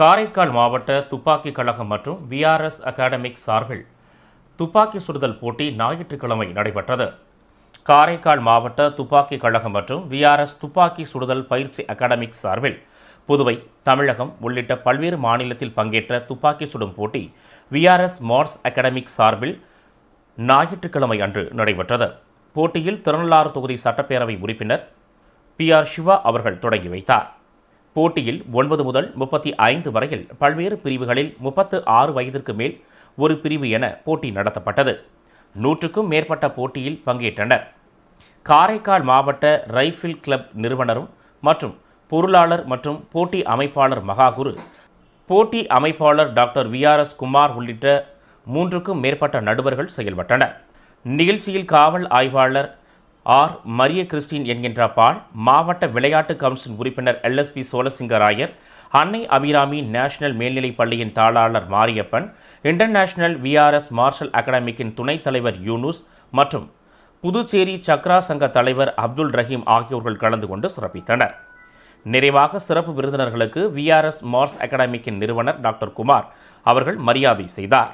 காரைக்கால் மாவட்ட துப்பாக்கி கழகம் மற்றும் விஆர்எஸ் அகாடமிக் சார்பில் துப்பாக்கி சுடுதல் போட்டி ஞாயிற்றுக்கிழமை நடைபெற்றது. காரைக்கால் மாவட்ட துப்பாக்கி கழகம் மற்றும் விஆர்எஸ் துப்பாக்கி சுடுதல் பயிற்சி அகாடமிக் சார்பில் புதுவை, தமிழகம் உள்ளிட்ட பல்வேறு மாநிலத்தில் பங்கேற்ற துப்பாக்கி சுடும் போட்டி விஆர்எஸ் மார்ஸ் அகாடமிக் சார்பில் ஞாயிற்றுக்கிழமை அன்று நடைபெற்றது. போட்டியில் திருநள்ளாறு தொகுதி சட்டப்பேரவை உறுப்பினர் PR சிவா அவர்கள் தொடங்கி வைத்தார். போட்டியில் 9 முதல் 35 வரையில் பல்வேறு பிரிவுகளில் 36 வயதிற்கு மேல் ஒரு பிரிவு என போட்டி நடத்தப்பட்டது. 100க்கும் மேற்பட்ட போட்டியில் பங்கேற்றனர். காரைக்கால் மாவட்ட ரைஃபிள் கிளப் நிறுவனரும் மற்றும் பொருளாளர் மற்றும் போட்டி அமைப்பாளர் மகாகுரு, போட்டி அமைப்பாளர் டாக்டர் VRS குமார் உள்ளிட்ட 3க்கும் மேற்பட்ட நடுவர்கள் செயல்பட்டனர். நிகழ்ச்சியில் காவல் ஆய்வாளர் R. மரிய கிறிஸ்டின் என்கின்ற பால், மாவட்ட விளையாட்டு கவுன்சில் உறுப்பினர் LSP சோழசிங்கராயர், அன்னை அபிராமி நேஷனல் மேல்நிலைப் பள்ளியின் தாளாளர் மாரியப்பன், இன்டர்நேஷனல் VRS மார்ஷல் அகாடமிக்கின் துணைத் தலைவர் யூனுஸ் மற்றும் புதுச்சேரி சக்ரா சங்க தலைவர் அப்துல் ரஹீம் ஆகியோர்கள் கலந்து கொண்டு சிறப்பித்தனர். நிறைவாக சிறப்பு விருந்தினர்களுக்கு VRS மார்ஸ் அகாடமிக்கின் நிறுவனர் டாக்டர் குமார் அவர்கள் மரியாதை செய்தார்.